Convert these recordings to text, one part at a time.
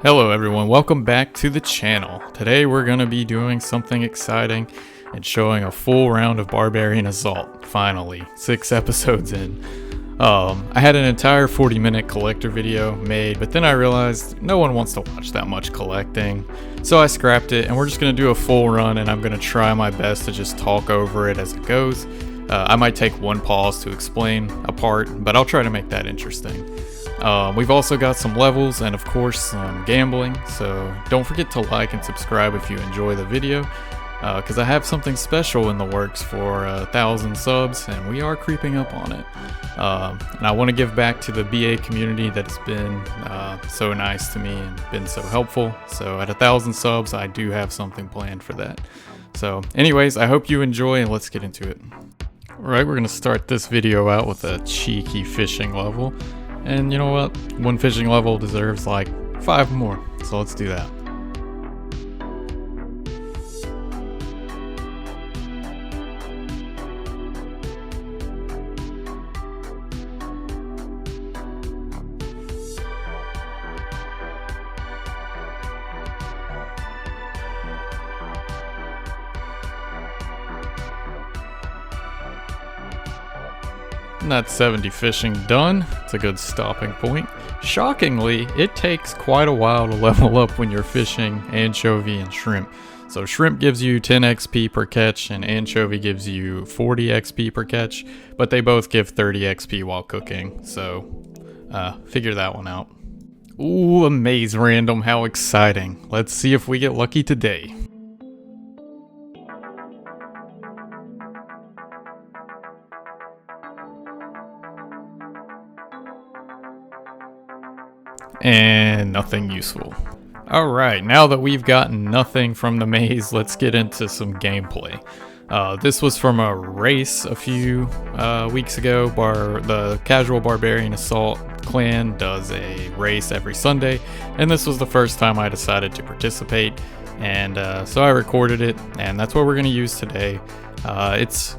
Hello everyone, welcome back to the channel. Today we're going to be doing something exciting and showing a full round of Barbarian Assault, finally, 6 episodes in. I had an entire 40-minute collector video made, but then I realized no one wants to watch that much collecting, so I scrapped it and we're just going to do a full run and I'm going to try my best to just talk over it as it goes. I might take one pause to explain a part, but I'll try to make that interesting. We've also got some levels and of course some gambling, so don't forget to like and subscribe if you enjoy the video, because I have something special in the works for 1,000 subs and we are creeping up on it. And I want to give back to the BA community that has been so nice to me and been so helpful. So at 1,000 subs I do have something planned for that. So anyways, I hope you enjoy and let's get into it. Alright, we're going to start this video out with a cheeky fishing level. And you know what? One fishing level deserves like 5 more, so let's do that. And that's 70 fishing done. It's a good stopping point. Shockingly, it takes quite a while to level up when you're fishing anchovy and shrimp. So shrimp gives you 10 XP per catch and anchovy gives you 40 XP per catch, but they both give 30 XP while cooking, so figure that one out. Ooh, a maze random, how exciting. Let's see if we get lucky today. And nothing useful. Alright, now that we've gotten nothing from the maze, let's get into some gameplay. This was from a race a few weeks ago. The Casual Barbarian Assault clan does a race every Sunday, and this was the first time I decided to participate, and so I recorded it, and that's what we're going to use today. It's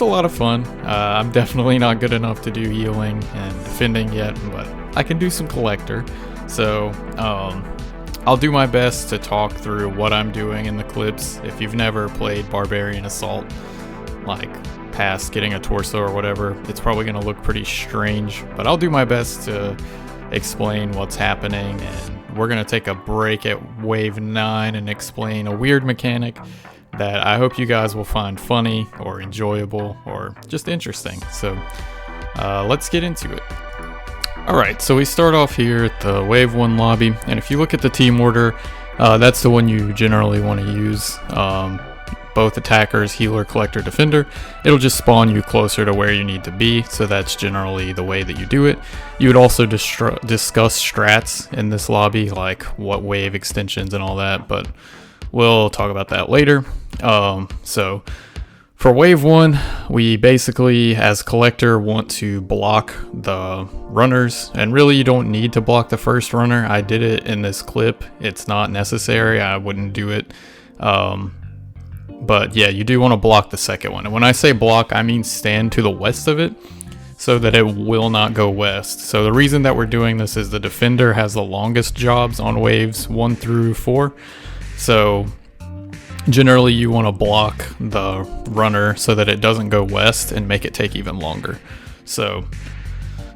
a lot of fun. I'm definitely not good enough to do healing and defending yet, but I can do some collector. So I'll do my best to talk through what I'm doing in the clips. If you've never played Barbarian Assault, like past getting a torso or whatever, it's probably going to look pretty strange, but I'll do my best to explain what's happening. And we're going to take a break at wave 9 and explain a weird mechanic that I hope you guys will find funny or enjoyable or just interesting. So let's get into it. Alright, so we start off here at the wave 1 lobby, and if you look at the team order, that's the one you generally want to use. Both attackers, healer, collector, defender. It'll just spawn you closer to where you need to be, so that's generally the way that you do it. You would also discuss strats in this lobby, like what wave extensions and all that, but we'll talk about that later. So for wave 1, we basically, as collector, want to block the runners, and really you don't need to block the first runner. I did it in this clip. It's not necessary. I wouldn't do it. But yeah, you do want to block the second one. And when I say block, I mean stand to the west of it so that it will not go west. So the reason that we're doing this is the defender has the longest jobs on waves 1 through 4. So generally you want to block the runner so that it doesn't go west and make it take even longer. So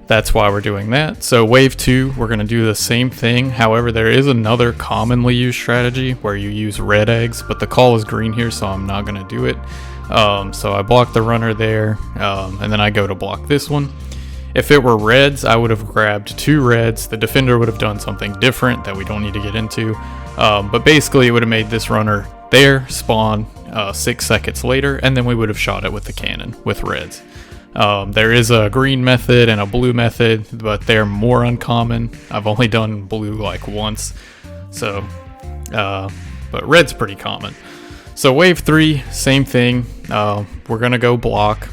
that's why we're doing that. So wave 2, we're going to do the same thing. However, there is another commonly used strategy where you use red eggs, but the call is green here, so I'm not going to do it. So I block the runner there, and then I go to block this one. If it were reds, I would have grabbed 2 reds. The defender would have done something different that we don't need to get into. But basically it would have made this runner there spawn 6 seconds later, and then we would have shot it with the cannon with reds. There is a green method and a blue method, but they're more uncommon. I've only done blue like once, so but red's pretty common. So wave 3, same thing. We're gonna go block,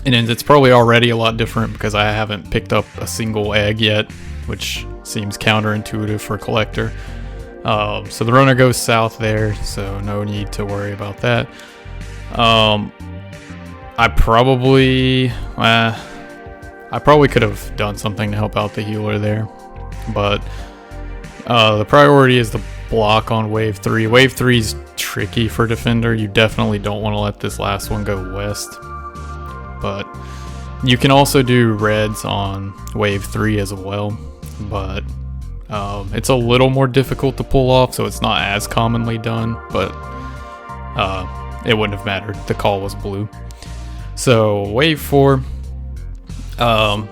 and it's probably already a lot different because I haven't picked up a single egg yet, which seems counterintuitive for collector. So the runner goes south there, so no need to worry about that. I probably could have done something to help out the healer there, but The priority is the block on wave 3. Wave 3 is tricky for defender. You definitely don't want to let this last one go west. But you can also do reds on wave 3 as well. But it's a little more difficult to pull off, so it's not as commonly done. But it wouldn't have mattered. The call was blue. So wave 4.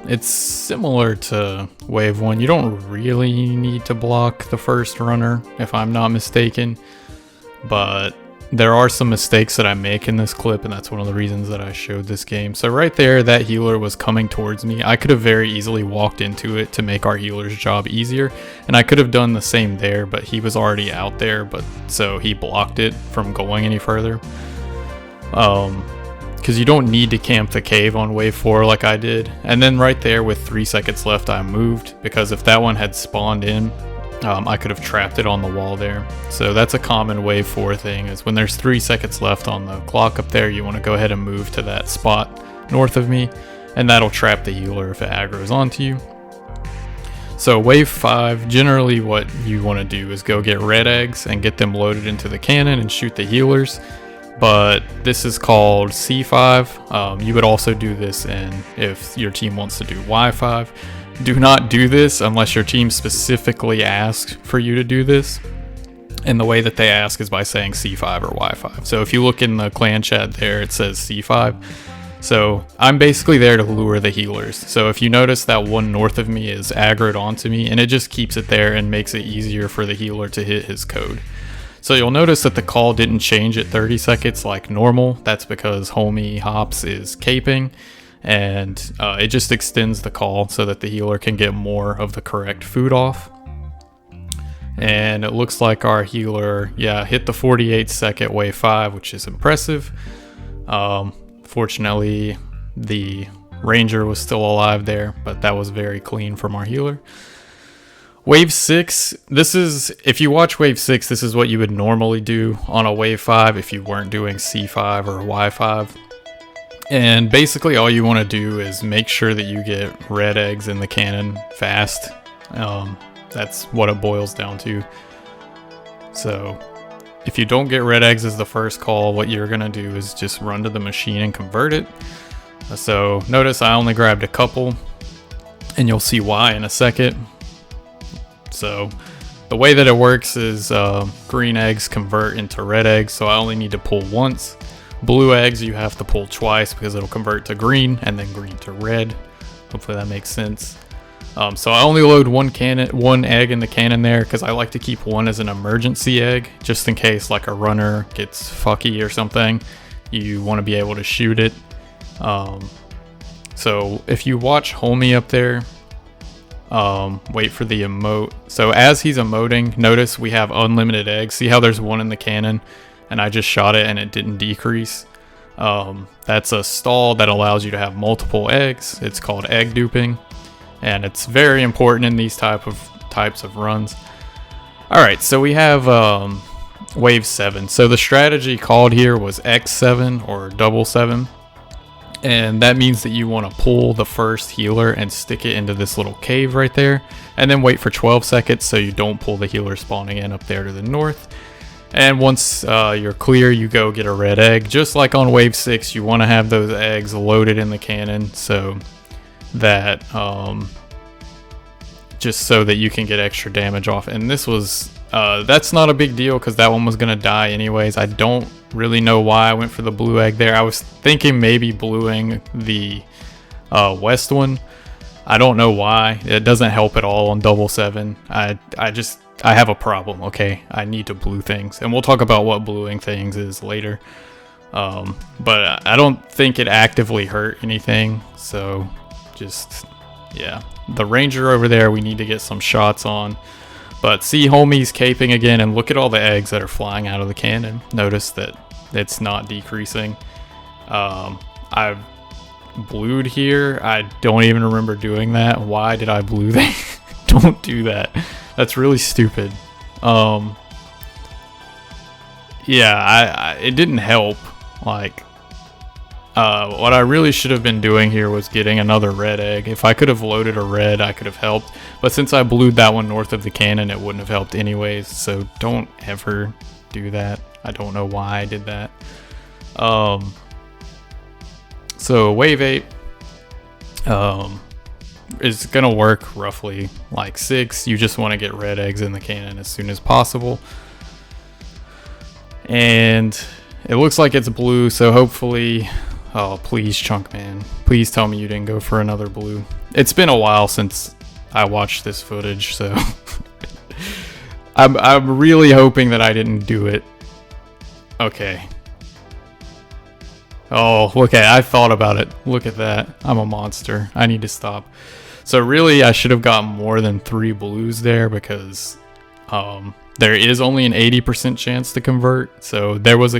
It's similar to wave 1. You don't really need to block the first runner, if I'm not mistaken, but there are some mistakes that I make in this clip, and that's one of the reasons that I showed this game. So right there, that healer was coming towards me. I could have very easily walked into it to make our healer's job easier, and I could have done the same there, but he was already out there, but so he blocked it from going any further. Because you don't need to camp the cave on wave 4 like I did. And then right there with 3 seconds left, I moved, because if that one had spawned in, I could have trapped it on the wall there. So that's a common wave 4 thing, is when there's 3 seconds left on the clock up there, you want to go ahead and move to that spot north of me, and that'll trap the healer if it aggroes onto you. So wave 5, generally what you want to do is go get red eggs and get them loaded into the cannon and shoot the healers. But this is called C5. You would also do this if your team wants to do Y5. Do not do this unless your team specifically asks for you to do this. And the way that they ask is by saying C5 or Y5. So if you look in the clan chat there, it says C5. So I'm basically there to lure the healers. So if you notice that one north of me is aggroed onto me, and it just keeps it there and makes it easier for the healer to hit his code. So you'll notice that the call didn't change at 30 seconds like normal. That's because Homie Hops is caping, and it just extends the call so that the healer can get more of the correct food off. And it looks like our healer, hit the 48-second wave 5, which is impressive. Fortunately, the Ranger was still alive there, but that was very clean from our healer. Wave 6, if you watch wave 6, this is what you would normally do on a wave 5 if you weren't doing C5 or Y5. And basically all you want to do is make sure that you get red eggs in the cannon fast. That's what it boils down to. So if you don't get red eggs as the first call, what you're going to do is just run to the machine and convert it. So notice I only grabbed a couple, and you'll see why in a second. So the way that it works is green eggs convert into red eggs, so I only need to pull once. Blue eggs you have to pull twice because it'll convert to green and then green to red. Hopefully that makes sense. So I only load one egg in the cannon there because I like to keep one as an emergency egg, just in case like a runner gets fucky or something. You want to be able to shoot it. So if you watch Homie up there, wait for the emote. So as he's emoting, notice we have unlimited eggs. See how there's one in the cannon and I just shot it and it didn't decrease. That's a stall that allows you to have multiple eggs. It's called egg duping, and it's very important in these types of runs. All right, so we have wave 7. So the strategy called here was X7 or double 7. And that means that you want to pull the first healer and stick it into this little cave right there, and then wait for 12 seconds so you don't pull the healer spawning in up there to the north. And once you're clear, you go get a red egg. Just like on wave 6, you want to have those eggs loaded in the cannon so that just so that you can get extra damage off. And this was that's not a big deal because that one was gonna die anyways. I don't really know why I went for the blue egg there. I was thinking maybe bluing the west one. I don't know why. It doesn't help at all on double 7. I have a problem. Okay, I need to blue things, and we'll talk about what bluing things is later. But I don't think it actively hurt anything. So just the Ranger over there we need to get some shots on. But see Homie's caping again, and look at all the eggs that are flying out of the cannon. Notice that it's not decreasing. I've blued here. I don't even remember doing that. Why did I blue that? Don't do that. That's really stupid. It didn't help. Like, What I really should have been doing here was getting another red egg. If I could have loaded a red, I could have helped. But since I blued that one north of the cannon, it wouldn't have helped anyways. So don't ever do that. I don't know why I did that. So wave 8 is gonna work roughly like 6. You just want to get red eggs in the cannon as soon as possible. And it looks like it's blue, so hopefully... Oh, please, Chunk Man. Please tell me you didn't go for another blue. It's been a while since I watched this footage, so... I'm really hoping that I didn't do it. Okay. Oh, look at it. I thought about it. Look at that. I'm a monster. I need to stop. So really, I should have gotten more than 3 blues there because there is only an 80% chance to convert. So there was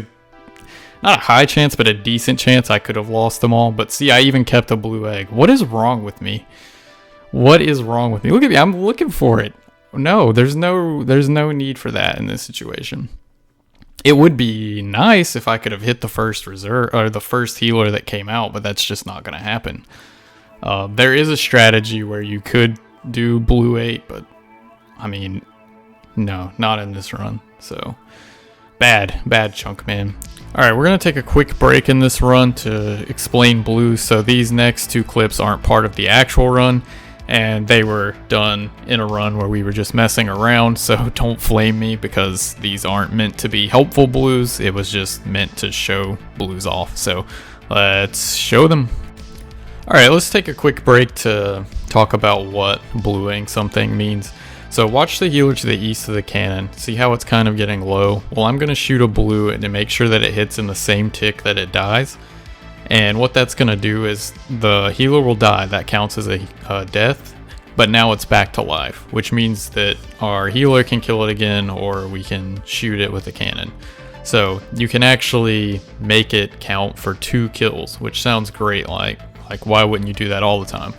not a high chance, but a decent chance I could have lost them all. But see, I even kept a blue egg. What is wrong with me? What is wrong with me? Look at me. I'm looking for it. No, there's no need for that in this situation. It would be nice if I could have hit the first reserve or the first healer that came out, but that's just not going to happen. There is a strategy where you could do blue 8, but I mean, no, not in this run. So bad Chunk Man. All right, we're going to take a quick break in this run to explain blue. So these next 2 clips aren't part of the actual run, and they were done in a run where we were just messing around, so don't flame me because these aren't meant to be helpful blues. It was just meant to show blues off, so let's show them. Alright, let's take a quick break to talk about what bluing something means. So watch the healer to the east of the cannon. See how it's kind of getting low? Well, I'm going to shoot a blue and to make sure that it hits in the same tick that it dies. And what that's going to do is the healer will die. That counts as a death, but now it's back to life, which means that our healer can kill it again, or we can shoot it with a cannon. So you can actually make it count for 2 kills, which sounds great. Like why wouldn't you do that all the time?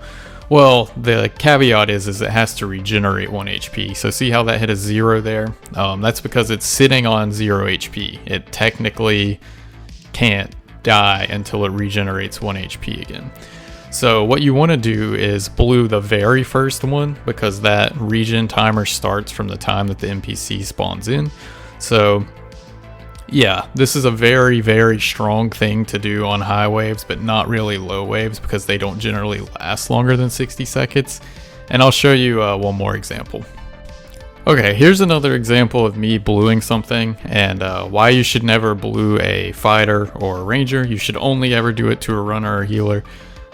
Well, the caveat is it has to regenerate 1 HP. So see how that hit a 0 there? That's because it's sitting on 0 HP. It technically can't die until it regenerates 1 HP again. So what you want to do is blue the very first one, because that regen timer starts from the time that the NPC spawns in. So yeah, this is a very, very strong thing to do on high waves, but not really low waves because they don't generally last longer than 60 seconds. And I'll show you one more example. Okay, here's another example of me bluing something and why you should never blue a fighter or a ranger. You should only ever do it to a runner or healer.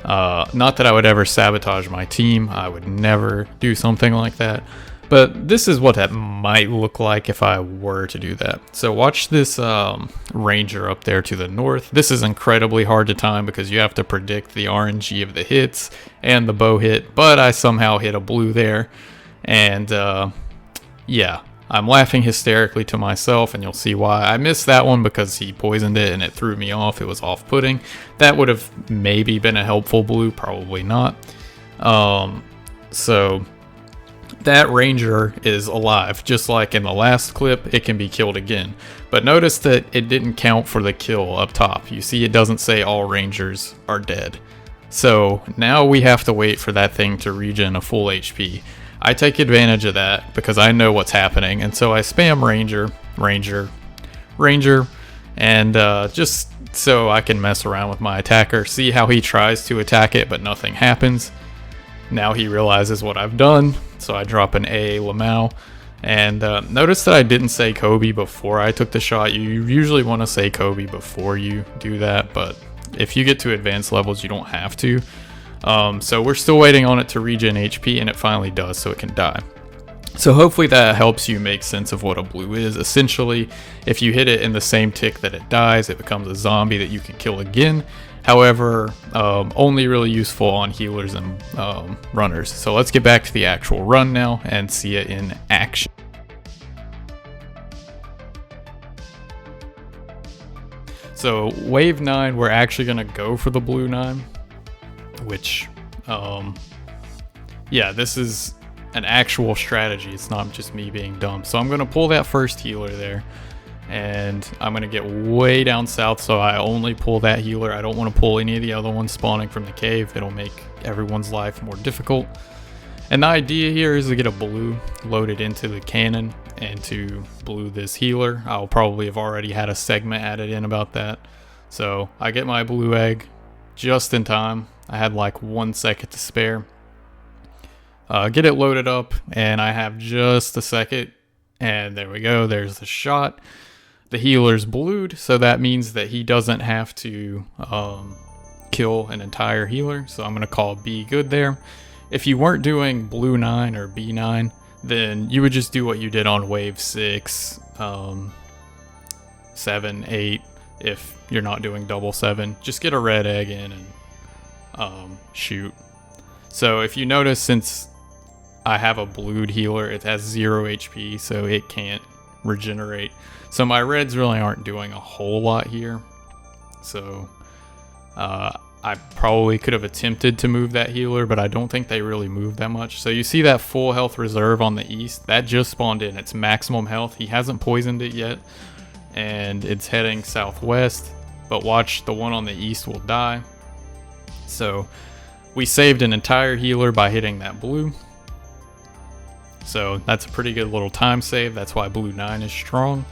Not that I would ever sabotage my team. I would never do something like that. But this is what that might look like if I were to do that. So watch this ranger up there to the north. This is incredibly hard to time because you have to predict the RNG of the hits and the bow hit. But I somehow hit a blue there. And yeah, I'm laughing hysterically to myself, and you'll see why. I missed that one because he poisoned it and it threw me off. It was off-putting. That would have maybe been a helpful blue, probably not. So that ranger is alive. Just like in the last clip, it can be killed again. But notice that it didn't count for the kill up top. You see, it doesn't say all rangers are dead. So now we have to wait for that thing to regen a full HP. I take advantage of that because I know what's happening, and so I spam ranger, and just so I can mess around with my attacker, see how he tries to attack it but nothing happens. Now he realizes what I've done, so I drop an A Lamau, and notice that I didn't say Kobe before I took the shot. You usually want to say Kobe before you do that, but if you get to advanced levels you don't have to. So we're still waiting on it to regen HP, and it finally does, so it can die. So hopefully that helps you make sense of what a blue is. Essentially, if you hit it in the same tick that it dies, it becomes a zombie that you can kill again. However, only really useful on healers and runners. So let's get back to the actual run now and see it in action. So wave 9, we're actually going to go for the blue 9. Which, yeah, this is an actual strategy. It's not just me being dumb. So I'm going to pull that first healer there. and I'm going to get way down south, so I only pull that healer. I don't want to pull any of the other ones spawning from the cave. It'll make everyone's life more difficult. And the idea here is to get a blue loaded into the cannon and to blue this healer. I'll probably have already had a segment added in about that. So I get my blue egg just in time. I had like 1 second to spare. Get it loaded up, and I have just a second. And there we go. There's the shot. The healer's blued, so that means that he doesn't have to kill an entire healer. So I'm going to call B good there. If you weren't doing blue 9 or B9, then you would just do what you did on wave 6, 7, 8. If you're not doing double 7, just get a red egg in and shoot. So if you notice, since I have a blued healer, it has 0 HP, so it can't regenerate. So my reds really aren't doing a whole lot here. So I probably could have attempted to move that healer, but I don't think they really moved that much. So you see that full health reserve on the east? That just spawned in. It's maximum health. He hasn't poisoned it yet, and it's heading southwest. But watch, the one on the east will die. So we saved an entire healer by hitting that blue. So that's a pretty good little time save. That's why blue 9 is strong.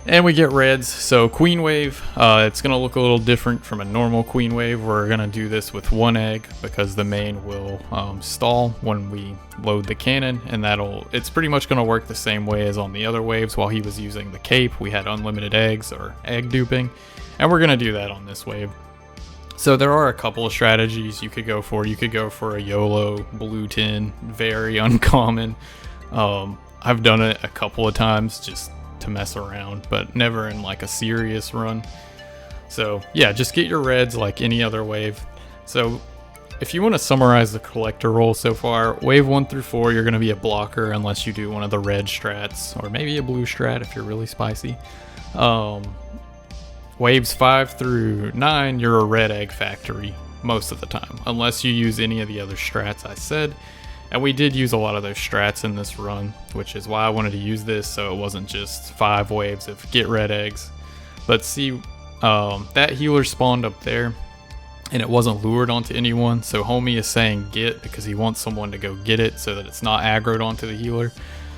And we get reds. So queen wave, it's going to look a little different from a normal queen wave. We're going to do this with 1 egg because the main will stall when we load the cannon, and it's pretty much going to work the same way as on the other waves. While he was using the cape, we had unlimited eggs or egg duping, and we're going to do that on this wave. So there are a couple of strategies you could go for. You could go for a YOLO blue 10, very uncommon. I've done it a couple of times just to mess around, but never in like a serious run. So yeah, just get your reds like any other wave. So if you want to summarize the collector role so far, wave 1 through 4, you're going to be a blocker unless you do one of the red strats, or maybe a blue strat if you're really spicy. Waves 5 through 9, you're a red egg factory most of the time, unless you use any of the other strats I said. And we did use a lot of those strats in this run, which is why I wanted to use this, so it wasn't just 5 waves of get red eggs. But see, that healer spawned up there, and it wasn't lured onto anyone, so homie is saying get because he wants someone to go get it so that it's not aggroed onto the healer.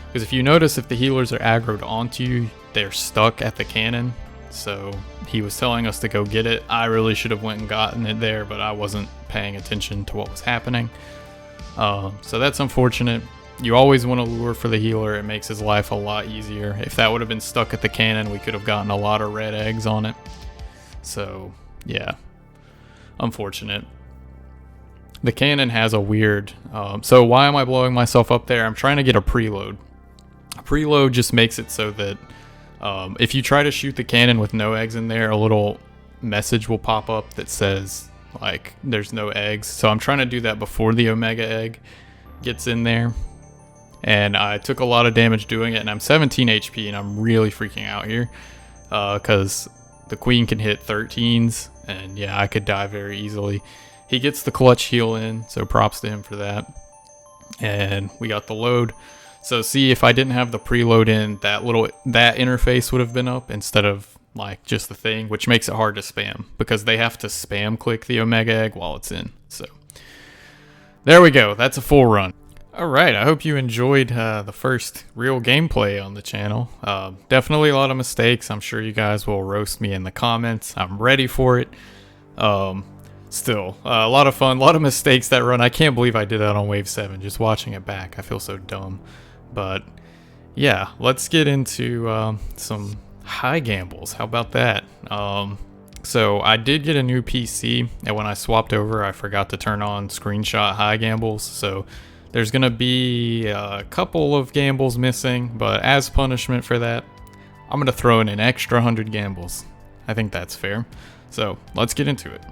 Because if you notice, if the healers are aggroed onto you, they're stuck at the cannon. So he was telling us to go get it. I really should have went and gotten it there, but I wasn't paying attention to what was happening. So that's unfortunate. You always want to lure for the healer. It makes his life a lot easier. If that would have been stuck at the cannon, we could have gotten a lot of red eggs on it. So yeah, unfortunate. The cannon has a weird... so why am I blowing myself up there? I'm trying to get a preload. A preload just makes it so that if you try to shoot the cannon with no eggs in there, a little message will pop up that says like there's no eggs. So I'm trying to do that before the omega egg gets in there, and I took a lot of damage doing it, and I'm 17 HP, and I'm really freaking out here because the queen can hit 13s, and yeah, I could die very easily. He gets the clutch heal in, so props to him for that. And we got the load. So see, if I didn't have the preload in, that interface would have been up instead of like just the thing, which makes it hard to spam because they have to spam click the omega egg while it's in. So there we go. That's a full run. All right. I hope you enjoyed the first real gameplay on the channel. Definitely a lot of mistakes. I'm sure you guys will roast me in the comments. I'm ready for it. Still, a lot of fun, a lot of mistakes that run. I can't believe I did that on wave 7. Just watching it back, I feel so dumb. But yeah, let's get into some high gambles. How about that? So I did get a new PC, and when I swapped over, I forgot to turn on screenshot high gambles. So there's gonna be a couple of gambles missing, but as punishment for that, I'm gonna throw in an extra 100 gambles. I think that's fair. So let's get into it.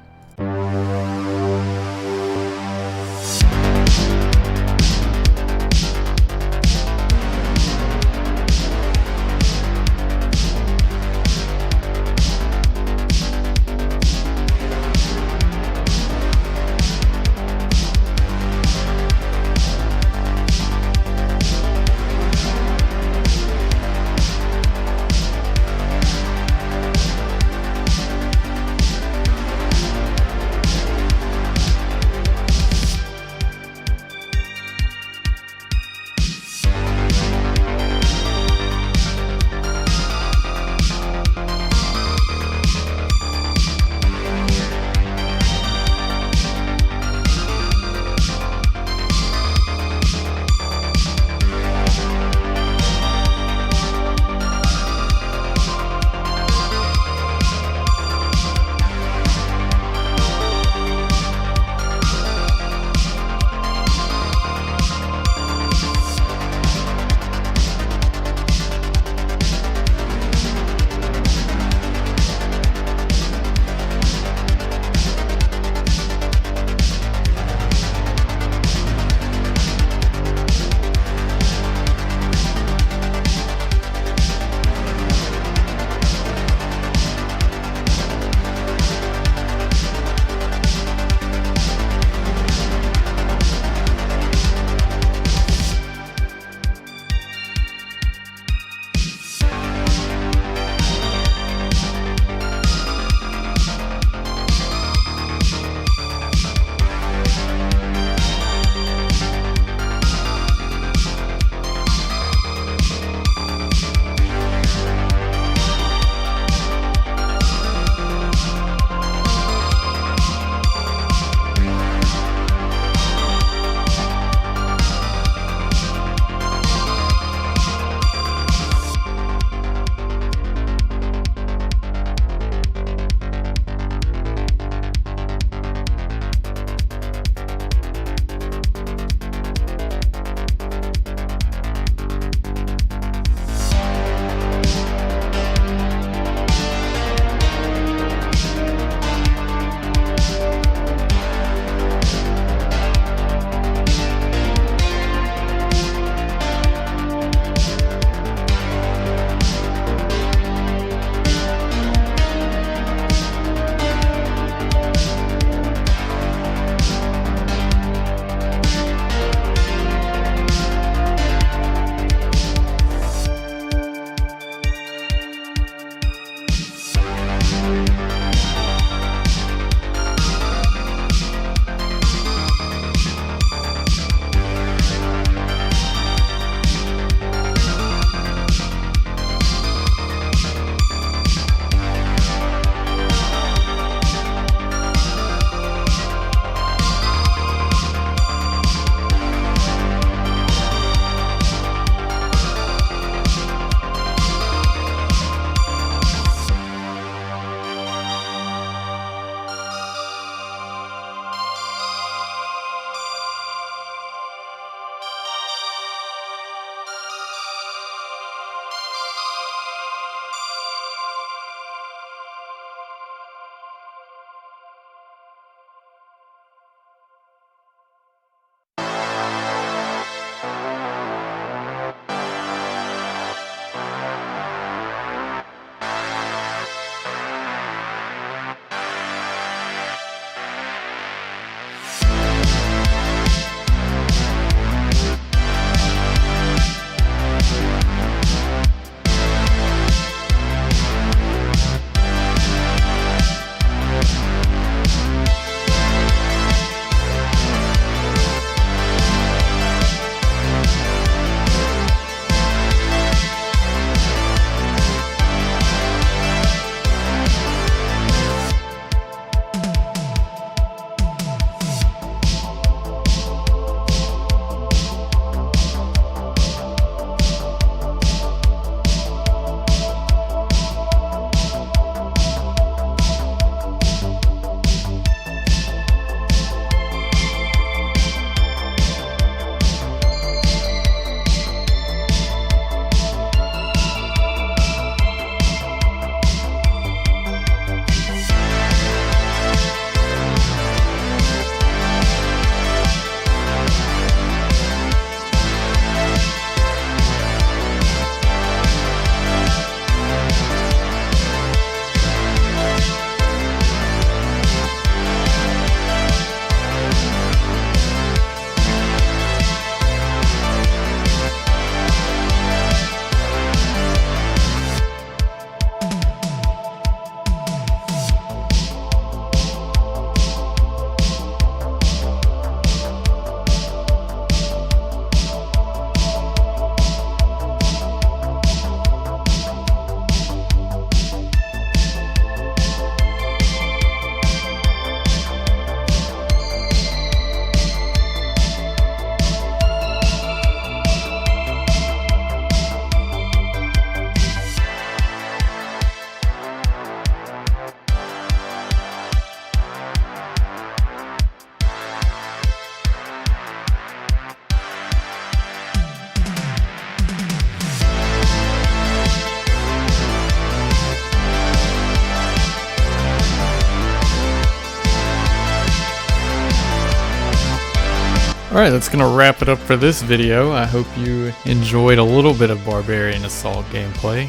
Alright, that's gonna wrap it up for this video. I hope you enjoyed a little bit of Barbarian Assault gameplay.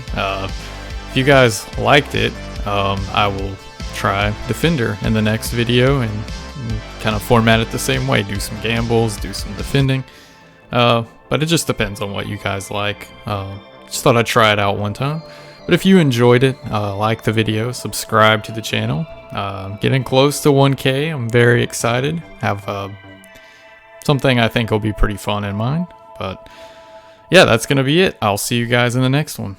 If you guys liked it, I will try Defender in the next video and kind of format it the same way. Do some gambles, do some defending. But it just depends on what you guys like. Just thought I'd try it out one time. But if you enjoyed it, like the video, subscribe to the channel. Getting close to 1K, I'm very excited. Have something I think will be pretty fun in mind. But yeah, that's going to be it. I'll see you guys in the next one.